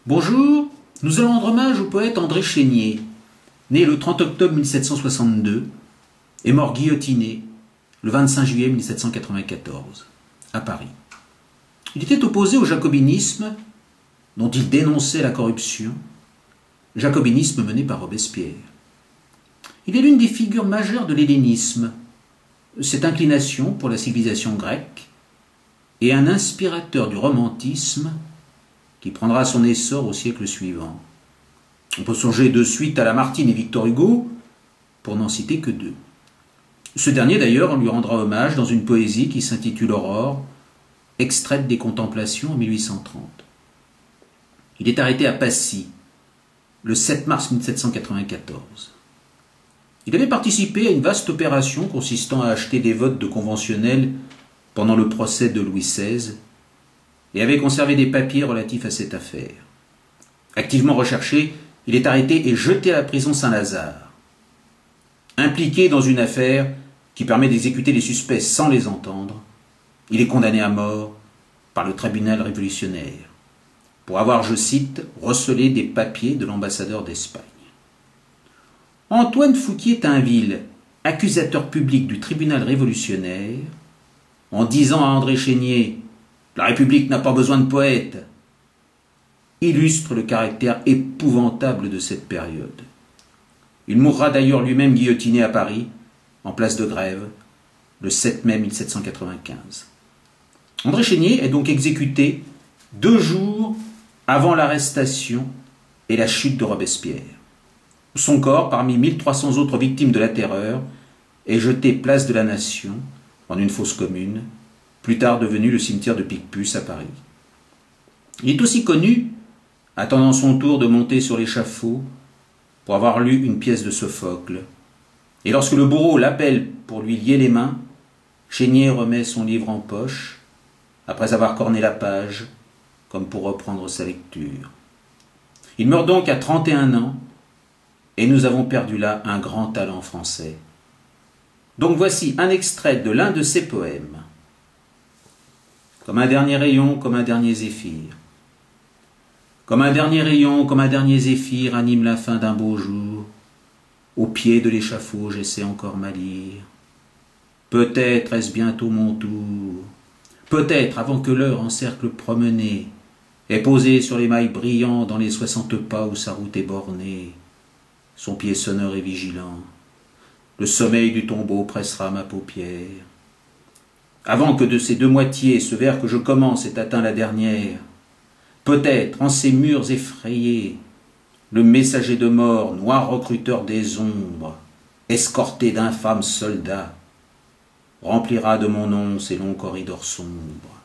Bonjour, nous allons rendre hommage au poète André Chénier, né le 30 octobre 1762 et mort guillotiné le 25 juillet 1794 à Paris. Il était opposé au jacobinisme dont il dénonçait la corruption, jacobinisme mené par Robespierre. Il est l'une des figures majeures de l'hellénisme, cette inclination pour la civilisation grecque, et un inspirateur du romantisme qui prendra son essor au siècle suivant. On peut songer de suite à Lamartine et Victor Hugo, pour n'en citer que deux. Ce dernier d'ailleurs lui rendra hommage dans une poésie qui s'intitule Aurore, extraite des Contemplations en 1830. Il est arrêté à Passy, le 7 mars 1794. Il avait participé à une vaste opération consistant à acheter des votes de conventionnels pendant le procès de Louis XVI, et avait conservé des papiers relatifs à cette affaire. Activement recherché, il est arrêté et jeté à la prison Saint-Lazare. Impliqué dans une affaire qui permet d'exécuter les suspects sans les entendre, il est condamné à mort par le tribunal révolutionnaire pour avoir, je cite, recelé des papiers de l'ambassadeur d'Espagne. Antoine Fouquier-Tinville, accusateur public du tribunal révolutionnaire, en disant à André Chénier « La République n'a pas besoin de poètes », illustre le caractère épouvantable de cette période. Il mourra d'ailleurs lui-même guillotiné à Paris, en place de Grève, le 7 mai 1795. André Chénier est donc exécuté 2 jours avant l'arrestation et la chute de Robespierre. Son corps, parmi 1300 autres victimes de la terreur, est jeté place de la Nation, en une fosse commune, plus tard devenu le cimetière de Picpus à Paris. Il est aussi connu, attendant son tour de monter sur l'échafaud, pour avoir lu une pièce de Sophocle. Et lorsque le bourreau l'appelle pour lui lier les mains, Chénier remet son livre en poche, après avoir corné la page, comme pour reprendre sa lecture. Il meurt donc à 31 ans, et nous avons perdu là un grand talent français. Donc voici un extrait de l'un de ses poèmes. Comme un dernier rayon, comme un dernier zéphyr. Comme un dernier rayon, comme un dernier zéphyr anime la fin d'un beau jour. Au pied de l'échafaud, j'essaie encore ma lyre. Peut-être est-ce bientôt mon tour. Peut-être avant que l'heure en cercle promené ait posé sur les mailles brillants dans les 60 pas où sa route est bornée. Son pied sonneur et vigilant. Le sommeil du tombeau pressera ma paupière. Avant que de ces 2 moitiés, ce vers que je commence ait atteint la dernière, peut-être, en ces murs effrayés, le messager de mort, noir recruteur des ombres, escorté d'infâmes soldats, remplira de mon nom ces longs corridors sombres.